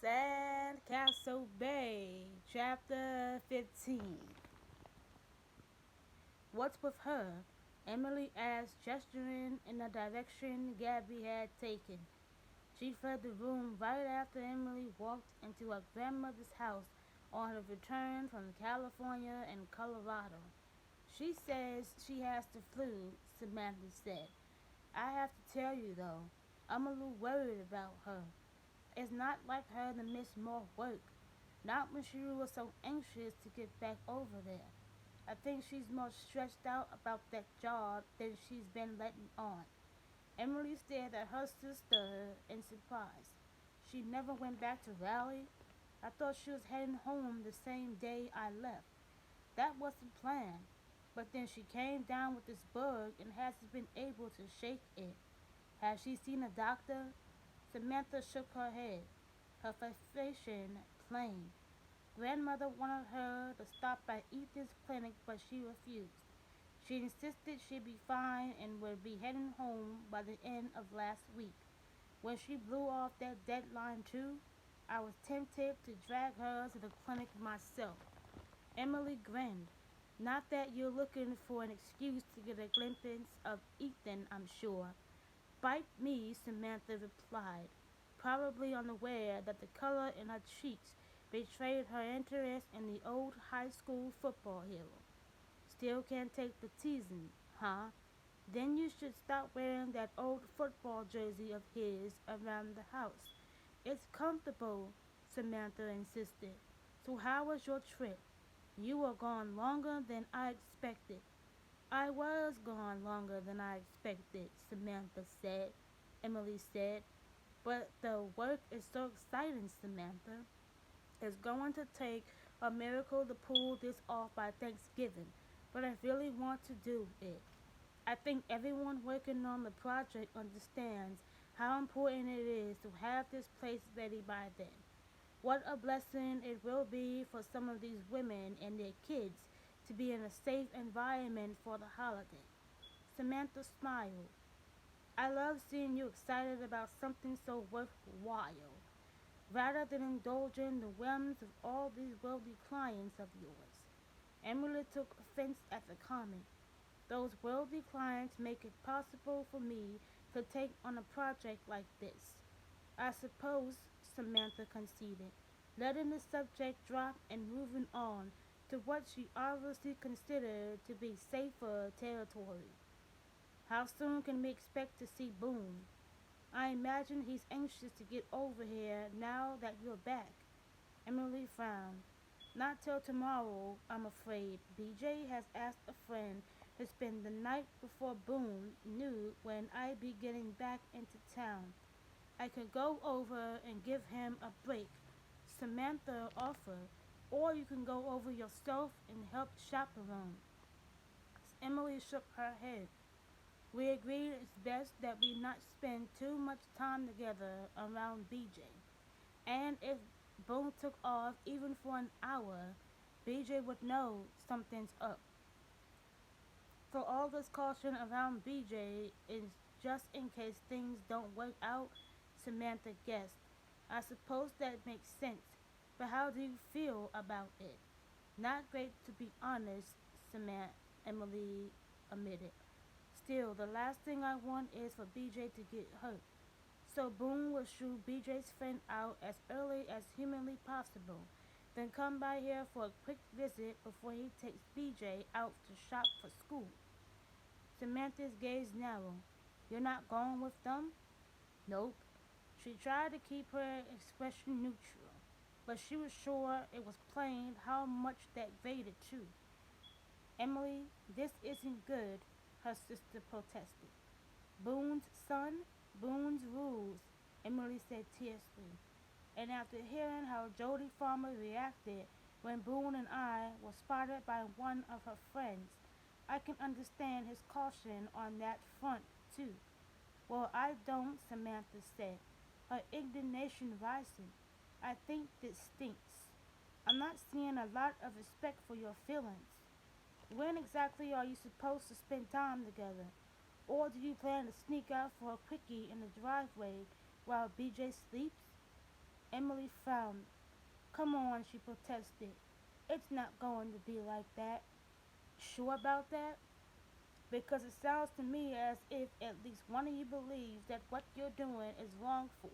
Sandcastle Bay, Chapter 15. What's with her? Emily asked, gesturing in the direction Gabby had taken. She fled the room right after Emily walked into her grandmother's house on her return from California and Colorado. She says she has the flu, Samantha said. I have to tell you though, I'm a little worried about her. It's not like her to miss more work. Not when she was so anxious to get back over there. I think she's more stressed out about that job than she's been letting on. Emily stared at her sister in surprise. She never went back to Raleigh. I thought she was heading home the same day I left. That was the plan. But then she came down with this bug and hasn't been able to shake it. Has she seen a doctor? Samantha shook her head, her frustration plain. Grandmother wanted her to stop by Ethan's clinic, but she refused. She insisted she'd be fine and would be heading home by the end of last week. When she blew off that deadline too, I was tempted to drag her to the clinic myself. Emily grinned. Not that you're looking for an excuse to get a glimpse of Ethan, I'm sure. Bite me, Samantha replied, probably unaware that the color in her cheeks betrayed her interest in the old high school football hero. Still can't take the teasing, huh? Then you should stop wearing that old football jersey of his around the house. It's comfortable, Samantha insisted. So how was your trip? You were gone longer than I expected. I was gone longer than I expected, Samantha said. Emily said. But the work is so exciting, Samantha. It's going to take a miracle to pull this off by Thanksgiving, but I really want to do it. I think everyone working on the project understands how important it is to have this place ready by then. What a blessing it will be for some of these women and their kids to be in a safe environment for the holiday. Samantha smiled. I love seeing you excited about something so worthwhile, rather than indulging the whims of all these wealthy clients of yours. Emily took offense at the comment. Those wealthy clients make it possible for me to take on a project like this. I suppose, Samantha conceded, letting the subject drop and moving on to what she obviously considered to be safer territory. How soon can we expect to see Boone? I imagine he's anxious to get over here now that you're back. Emily frowned. Not till tomorrow, I'm afraid. BJ has asked a friend to spend the night before Boone knew when I'd be getting back into town. I could go over and give him a break, Samantha offered, or you can go over yourself and help chaperone. Emily shook her head. We agreed it's best that we not spend too much time together around BJ. And if Boone took off even for an hour, BJ would know something's up. So all this caution around BJ is just in case things don't work out, Samantha guessed. I suppose that makes sense, but how do you feel about it? Not great to be honest, Samantha, Emily admitted. Still, the last thing I want is for BJ to get hurt. So Boone will shoot BJ's friend out as early as humanly possible, then come by here for a quick visit before he takes BJ out to shop for school. Samantha's gaze narrowed. You're not going with them? Nope. She tried to keep her expression neutral, but she was sure it was plain how much that grated too. Emily, this isn't good, her sister protested. Boone's son, Boone's rules, Emily said tersely. And after hearing how Jody Farmer reacted when Boone and I were spotted by one of her friends, I can understand his caution on that front, too. Well, I don't, Samantha said, her indignation rising. I think this stinks. I'm not seeing a lot of respect for your feelings. When exactly are you supposed to spend time together? Or do you plan to sneak out for a quickie in the driveway while BJ sleeps? Emily frowned. Come on, she protested. It's not going to be like that. Sure about that? Because it sounds to me as if at least one of you believes that what you're doing is wrong for.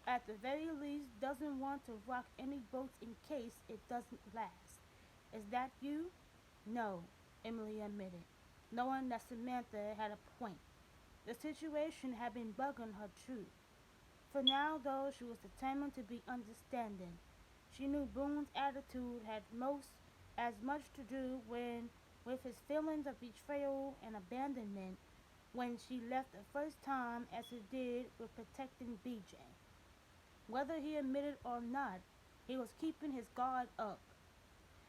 At the very least, doesn't want to rock any boats in case it doesn't last. Is that you? No, Emily admitted, knowing that Samantha had a point. The situation had been bugging her too. For now, though, she was determined to be understanding. She knew Boone's attitude had most as much to do with his feelings of betrayal and abandonment when she left the first time as it did with protecting BJ. Whether he admitted or not, he was keeping his guard up,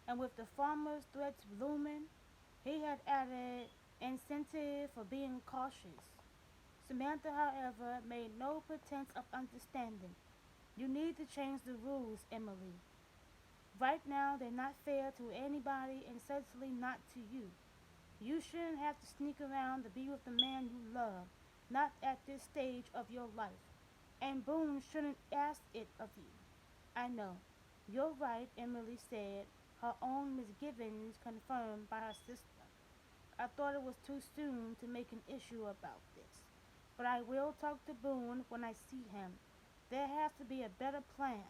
and with the farmer's threats looming, he had added incentive for being cautious. Samantha, however, made no pretense of understanding. You need to change the rules, Emily. Right now, they're not fair to anybody and certainly not to you. You shouldn't have to sneak around to be with the man you love, not at this stage of your life. And Boone shouldn't ask it of you. I know. You're right, Emily said, her own misgivings confirmed by her sister. I thought it was too soon to make an issue about this. But I will talk to Boone when I see him. There has to be a better plan.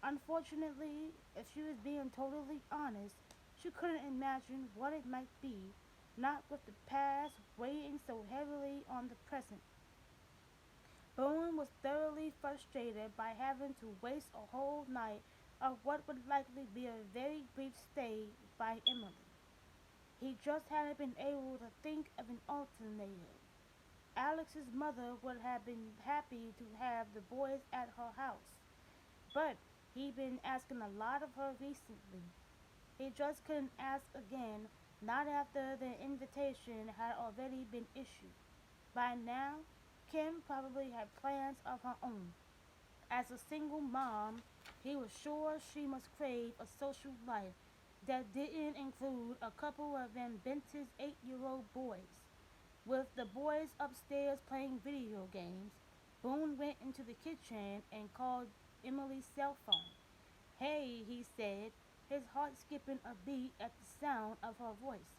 Unfortunately, if she was being totally honest, she couldn't imagine what it might be, not with the past weighing so heavily on the present. Bowen was thoroughly frustrated by having to waste a whole night of what would likely be a very brief stay by Emily. He just hadn't been able to think of an alternative. Alex's mother would have been happy to have the boys at her house, but he'd been asking a lot of her recently. He just couldn't ask again, not after the invitation had already been issued. By now, Kim probably had plans of her own. As a single mom, he was sure she must crave a social life that didn't include a couple of ambitious 8-year-old boys. With the boys upstairs playing video games, Boone went into the kitchen and called Emily's cell phone. Hey, he said, his heart skipping a beat at the sound of her voice.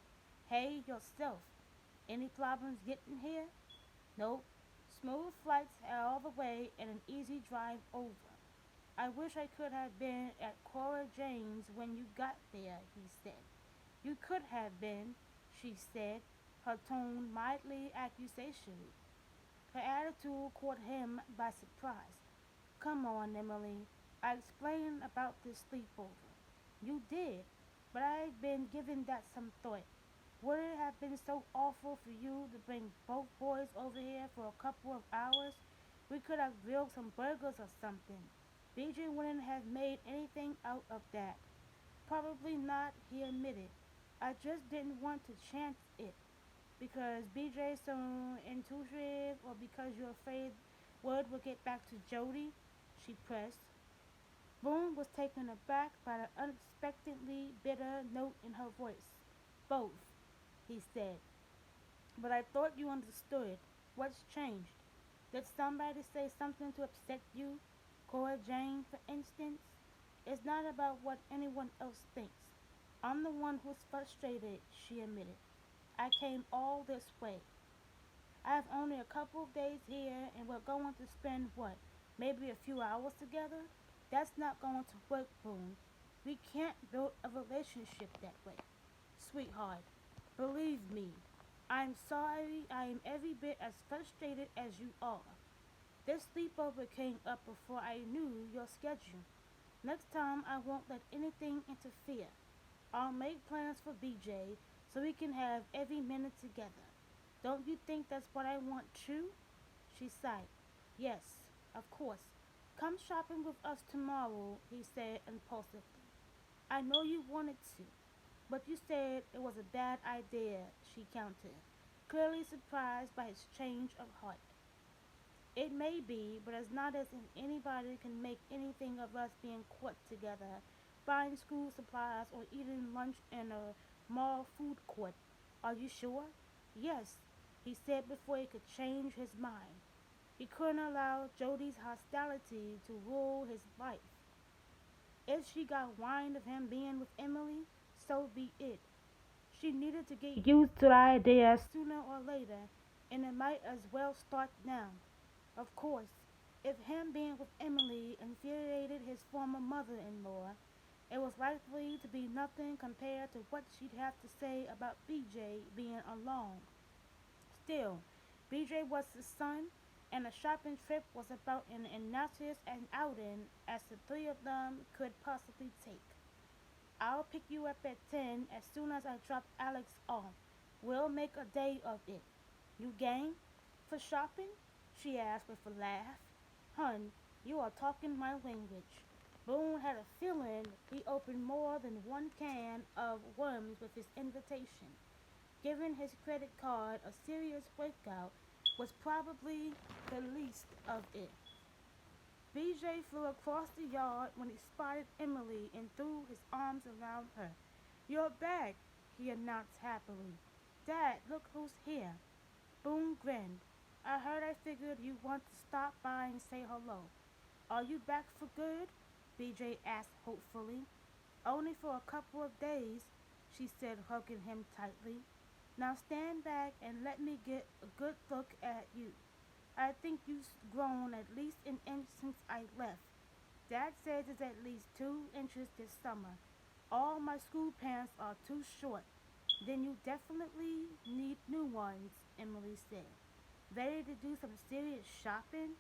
Hey, yourself. Any problems getting here? Nope. Smooth flights all the way and an easy drive over. I wish I could have been at Cora Jane's when you got there, he said. You could have been, she said, her tone mildly accusatory. Her attitude caught him by surprise. Come on, Emily. I explained about this sleepover. You did, but I've been giving that some thought. Would it have been so awful for you to bring both boys over here for a couple of hours? We could have grilled some burgers or something. BJ wouldn't have made anything out of that. Probably not, he admitted. I just didn't want to chance it. Because BJ's so intrusive or because you're afraid word will get back to Jody? She pressed. Boone was taken aback by the unexpectedly bitter note in her voice. Both, he said. But I thought you understood. What's changed? Did somebody say something to upset you? Cora Jane, for instance? It's not about what anyone else thinks. I'm the one who's frustrated, she admitted. I came all this way. I have only a couple of days here and we're going to spend what? Maybe a few hours together? That's not going to work, Boone. We can't build a relationship that way. Sweetheart, believe me, I'm sorry I am every bit as frustrated as you are. This sleepover came up before I knew your schedule. Next time I won't let anything interfere. I'll make plans for BJ so we can have every minute together. Don't you think that's what I want too? She sighed. Yes, of course. Come shopping with us tomorrow, he said impulsively. I know you wanted to, but you said it was a bad idea, she countered, clearly surprised by his change of heart. It may be, but it's not as if anybody can make anything of us being caught together, buying school supplies or eating lunch in a mall food court. Are you sure? Yes, he said before he could change his mind. He couldn't allow Jody's hostility to rule his life. If she got wind of him being with Emily, so be it. She needed to get used to the idea sooner or later, and it might as well start now. Of course, if him being with Emily infuriated his former mother-in-law, it was likely to be nothing compared to what she'd have to say about BJ being along. Still, BJ was his son, and the shopping trip was about as innocuous an outing as the three of them could possibly take. I'll pick you up at 10 as soon as I drop Alex off. We'll make a day of it. You game? For shopping? She asked with a laugh. Hun, you are talking my language. Boone had a feeling he opened more than one can of worms with his invitation. Giving his credit card a serious breakout was probably the least of it. BJ flew across the yard when he spotted Emily and threw his arms around her. You're back, he announced happily. Dad, look who's here. Boone grinned. I heard I figured you want to stop by and say hello. Are you back for good? BJ asked hopefully. Only for a couple of days, she said, hugging him tightly. Now stand back and let me get a good look at you. I think you've grown at least an inch since I left. Dad says it's at least 2 inches this summer. All my school pants are too short. Then you definitely need new ones, Emily said. Ready to do some serious shopping?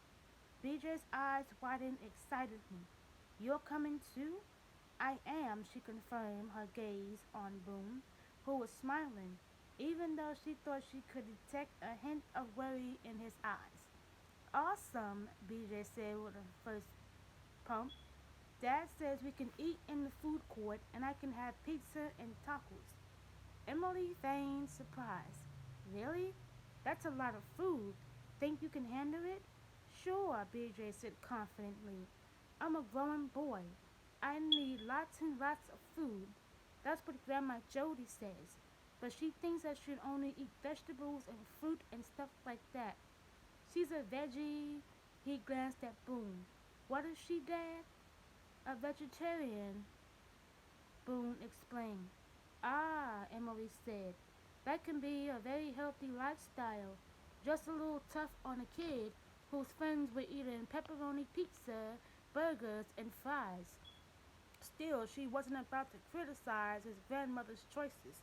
BJ's eyes widened excitedly. You're coming too? I am, she confirmed, her gaze on Boone, who was smiling, even though she thought she could detect a hint of worry in his eyes. Awesome, BJ said with a first pump. Dad says we can eat in the food court and I can have pizza and tacos. Emily feigned surprise. Really? That's a lot of food. Think you can handle it? Sure, BJ said confidently. I'm a grown boy. I need lots and lots of food. That's what Grandma Jody says. But she thinks I should only eat vegetables and fruit and stuff like that. She's a veggie. He glanced at Boone. What is she, Dad? A vegetarian, Boone explained. Ah, Emily said. That can be a very healthy lifestyle. Just a little tough on a kid whose friends were eating pepperoni pizza, burgers, and fries. Still, she wasn't about to criticize his grandmother's choices.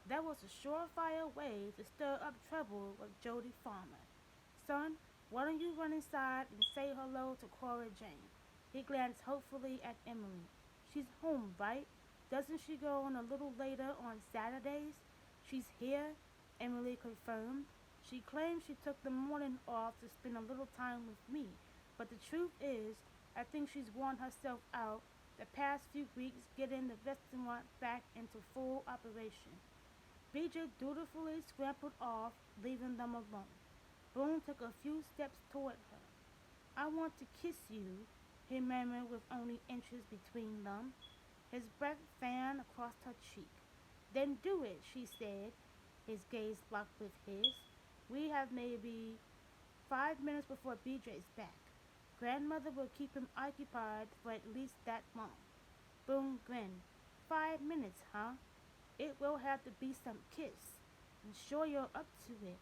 That was a surefire way to stir up trouble with Jody Farmer. Son, why don't you run inside and say hello to Cora Jane? He glanced hopefully at Emily. She's home, right? Doesn't she go in a little later on Saturdays? She's here, Emily confirmed. She claims she took the morning off to spend a little time with me, but the truth is, I think she's worn herself out the past few weeks getting the restaurant back into full operation. BJ dutifully scrambled off, leaving them alone. Boone took a few steps toward her. I want to kiss you, he murmured with only inches between them. His breath fanned across her cheek. Then do it, she said, his gaze locked with his. We have maybe 5 minutes before BJ's back. Grandmother will keep him occupied for at least that long. Boone grinned. 5 minutes, huh? It will have to be some kiss. I'm sure you're up to it.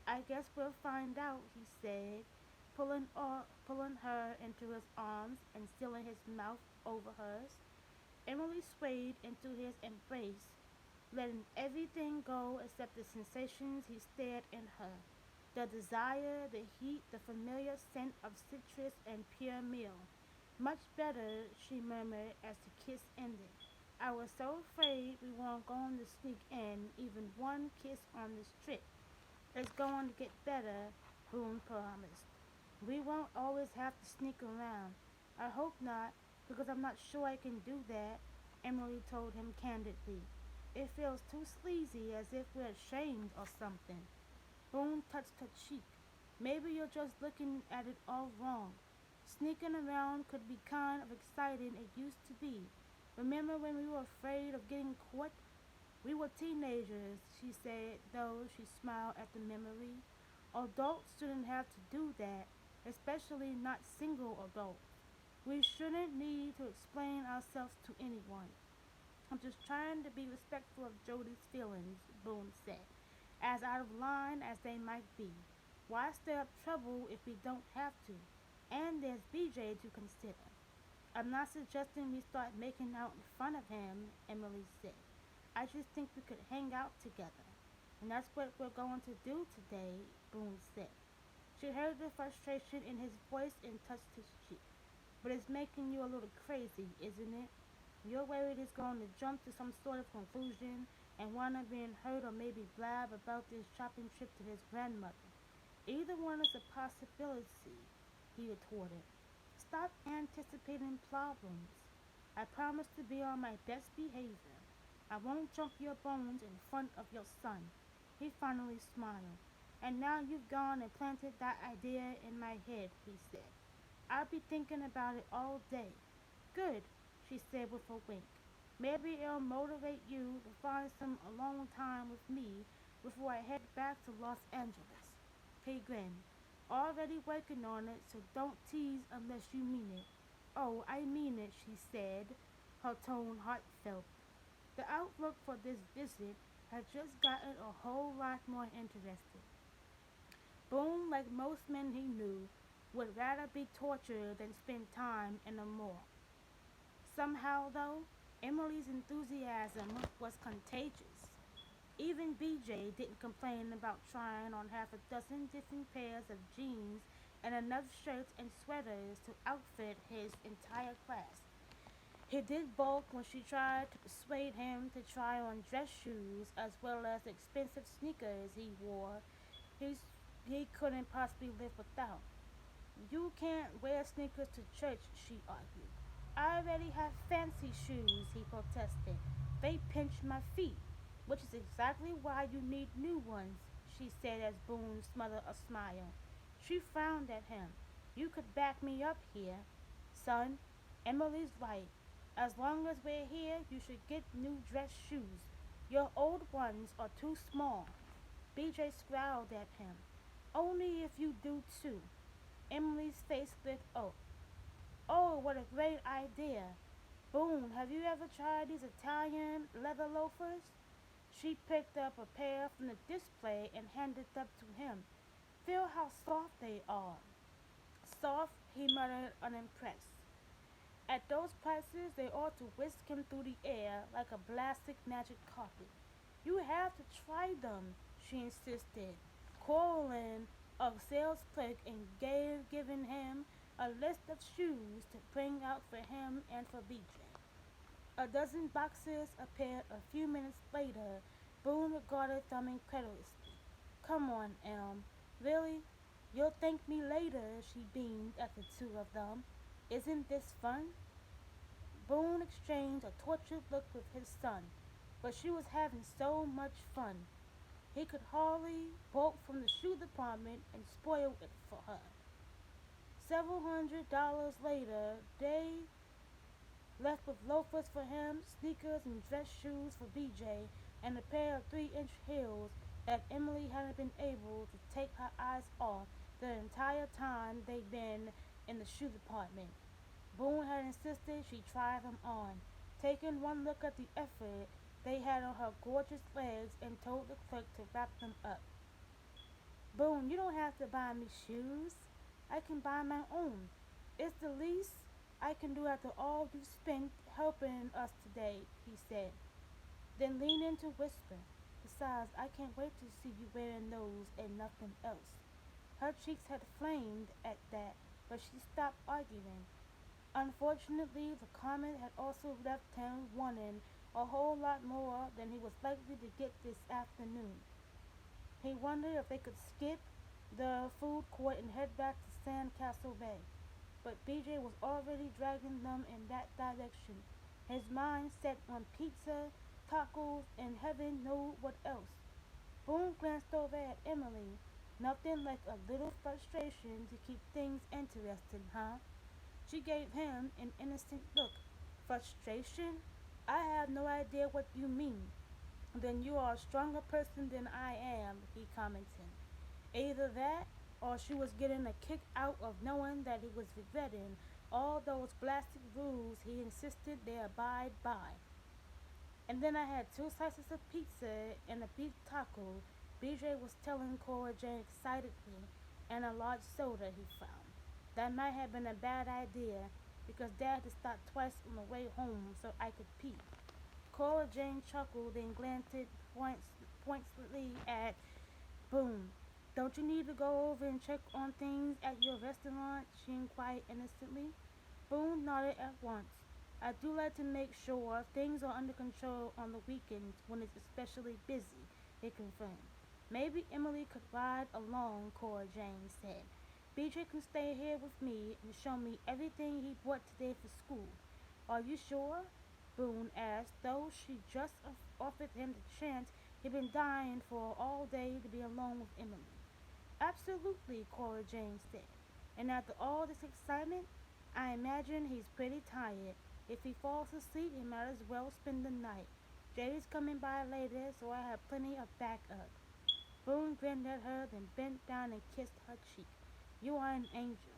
I guess we'll find out, he said, pulling her into his arms and sealing his mouth over hers. Emily swayed into his embrace, letting everything go except the sensations he stared in her. The desire, the heat, the familiar scent of citrus and pure meal. Much better, she murmured as the kiss ended. I was so afraid we weren't going to sneak in even one kiss on this trip. It's going to get better, Boone promised. We won't always have to sneak around. I hope not, because I'm not sure I can do that, Emily told him candidly. It feels too sleazy, as if we're ashamed or something. Boone touched her cheek. Maybe you're just looking at it all wrong. Sneaking around could be kind of exciting it used to be. Remember when we were afraid of getting caught? We were teenagers, she said, though she smiled at the memory. Adults shouldn't have to do that, especially not single adults. We shouldn't need to explain ourselves to anyone. I'm just trying to be respectful of Jody's feelings, Boone said, as out of line as they might be. Why stir up trouble if we don't have to? And there's BJ to consider. I'm not suggesting we start making out in front of him, Emily said. I just think we could hang out together. And that's what we're going to do today, Boone said. She heard the frustration in his voice and touched his cheek. But it's making you a little crazy, isn't it? You're worried he's going to jump to some sort of conclusion and wind up being hurt or maybe blab about this shopping trip to his grandmother. Either one is a possibility, he retorted. Stop anticipating problems. I promise to be on my best behavior. I won't jump your bones in front of your son. He finally smiled. And now you've gone and planted that idea in my head, he said. I'll be thinking about it all day. Good, she said with a wink. Maybe it'll motivate you to find some alone time with me before I head back to Los Angeles. He grinned. Already working on it, so don't tease unless you mean it. Oh, I mean it, she said, her tone heartfelt. The outlook for this visit had just gotten a whole lot more interesting. Boone, like most men he knew, would rather be tortured than spend time in a morgue. Somehow, though, Emily's enthusiasm was contagious. Even BJ didn't complain about trying on half a dozen different pairs of jeans and enough shirts and sweaters to outfit his entire class. He did balk when she tried to persuade him to try on dress shoes as well as the expensive sneakers he wore. He's, he couldn't possibly live without. You can't wear sneakers to church, she argued. I already have fancy shoes, he protested. They pinch my feet, which is exactly why you need new ones, she said as Boone smothered a smile. She frowned at him. You could back me up here. Son, Emily's right. As long as we're here, you should get new dress shoes. Your old ones are too small. BJ scowled at him. Only if you do too. Emily's face lit up. Oh, what a great idea. Boone, have you ever tried these Italian leather loafers? She picked up a pair from the display and handed them to him. Feel how soft they are. Soft, he muttered, unimpressed. At those prices, they ought to whisk him through the air like a plastic magic carpet. You have to try them, she insisted, quarreling a sales clerk and giving him a list of shoes to bring out for him and for BJ. A dozen boxes appeared a few minutes later. Boone regarded them incredulously. Come on, Elm. Really? You'll thank me later, she beamed at the two of them. Isn't this fun? Boone exchanged a tortured look with his son, but she was having so much fun. He could hardly bolt from the shoe department and spoil it for her. Several $100 later, they left with loafers for him, sneakers and dress shoes for BJ, and a pair of 3-inch heels that Emily hadn't been able to take her eyes off the entire time they'd been in the shoe department. Boone had insisted she try them on, taking one look at the effort they had on her gorgeous legs and told the clerk to wrap them up. Boone, you don't have to buy me shoes. I can buy my own. It's the least I can do after all you've spent helping us today, he said. Then lean in to whisper. Besides, I can't wait to see you wearing those and nothing else. Her cheeks had flamed at that, but she stopped arguing. Unfortunately, the comment had also left him wanting a whole lot more than he was likely to get this afternoon. He wondered if they could skip the food court and head back to Sandcastle Bay, but BJ was already dragging them in that direction, his mind set on pizza, tacos, and heaven knew what else. Boone glanced over at Emily. Nothing like a little frustration to keep things interesting, huh? She gave him an innocent look. Frustration? I have no idea what you mean. Then you are a stronger person than I am, he commented. Either that, or she was getting a kick out of knowing that he was regretting all those blasted rules he insisted they abide by. And then I had two slices of pizza and a beef taco, BJ was telling Cora Jane excitedly, and a large soda he found. That might have been a bad idea, because Dad had stopped twice on the way home so I could pee. Cora Jane chuckled and glanced pointedly at Boone. Don't you need to go over and check on things at your restaurant? She inquired innocently. Boone nodded at once. I do like to make sure things are under control on the weekends when it's especially busy, he confirmed. Maybe Emily could ride along, Cora Jane said. BJ can stay here with me and show me everything he brought today for school. Are you sure? Boone asked, though she just offered him the chance he'd been dying for all day to be alone with Emily. Absolutely, Cora Jane said. And after all this excitement, I imagine he's pretty tired. If he falls asleep, he might as well spend the night. Jay's coming by later, so I have plenty of backup. Boone grinned at her, then bent down and kissed her cheek. You are an angel.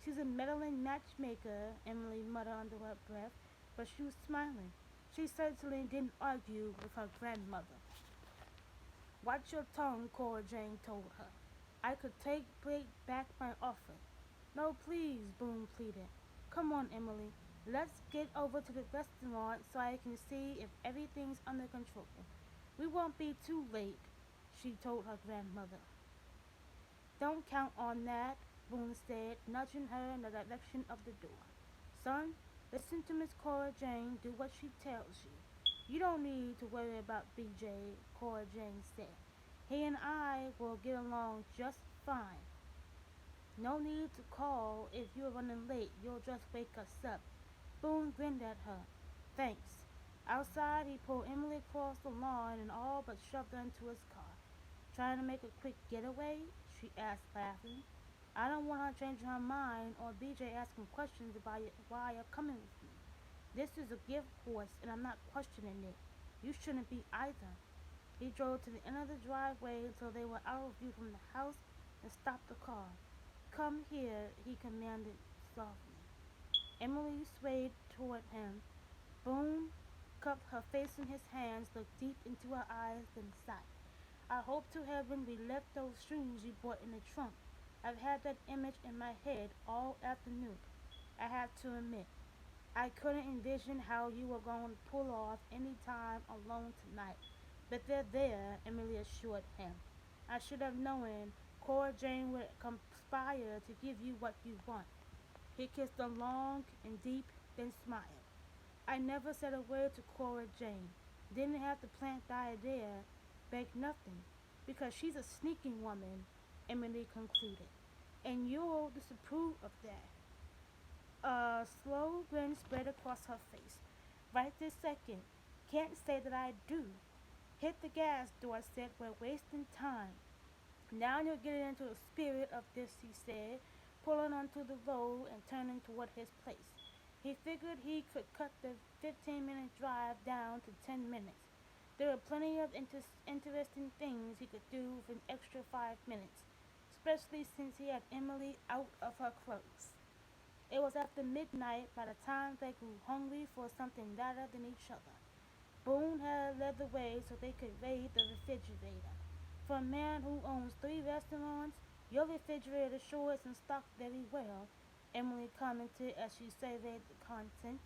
She's a meddling matchmaker, Emily muttered under her breath, but she was smiling. She certainly didn't argue with her grandmother. Watch your tongue, Cora Jane told her. I could take back my offer. No, please, Boone pleaded. Come on, Emily. Let's get over to the restaurant so I can see if everything's under control. We won't be too late, she told her grandmother. Don't count on that, Boone said, nudging her in the direction of the door. Son, listen to Miss Cora Jane, do what she tells you. You don't need to worry about BJ, Cora Jane said. He and I will get along just fine. No need to call if you're running late, you'll just wake us up. Boone grinned at her. Thanks. Outside, he pulled Emily across the lawn and all but shoved her into his car. Trying to make a quick getaway? She asked, laughing. I don't want her changing her mind or BJ asking questions about why you're coming with me. This is a gift horse, and I'm not questioning it. You shouldn't be either. He drove to the end of the driveway until they were out of view from the house and stopped the car. Come here, he commanded softly. Emily swayed toward him. Boone cupped her face in his hands, looked deep into her eyes, then sighed. I hope to heaven we left those shoes you brought in the trunk. I've had that image in my head all afternoon. I have to admit, I couldn't envision how you were going to pull off any time alone tonight. But they're there, Emily assured him. I should have known Cora Jane would conspire to give you what you want. He kissed her long and deep, then smiled. I never said a word to Cora Jane. Didn't have to plant the idea. Beg nothing. Because she's a sneaking woman, Emily concluded. And you'll disapprove of that. A slow grin spread across her face. Right this second. Can't say that I do. Hit the gas, Dorset. We're wasting time. Now you're getting into the spirit of this, he said, pulling onto the road and turning toward his place. He figured he could cut the 15-minute drive down to 10 minutes. There were plenty of interesting things he could do with an extra 5 minutes, especially since he had Emily out of her clothes. It was after midnight by the time they grew hungry for something better than each other. Boone had led the way so they could raid the refrigerator. For a man who owns 3 restaurants, your refrigerator sure isn't stocked very well, Emily commented as she surveyed the contents.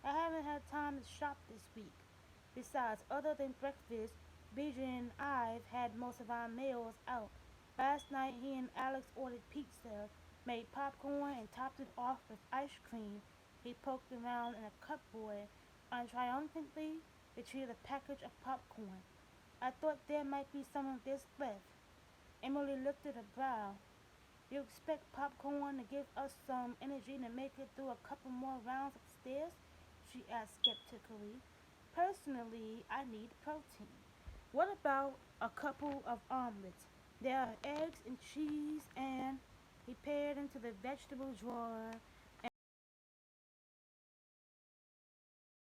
I haven't had time to shop this week. Besides, other than breakfast, BJ and I've had most of our meals out. Last night he and Alex ordered pizza, made popcorn, and topped it off with ice cream. He poked around in a cupboard and triumphantly retrieved a package of popcorn. I thought there might be some of this left. Emily lifted her brow. You expect popcorn to give us some energy to make it through a couple more rounds upstairs? She asked skeptically. Personally, I need protein. What about a couple of omelets? There are eggs and cheese and he peered into the vegetable drawer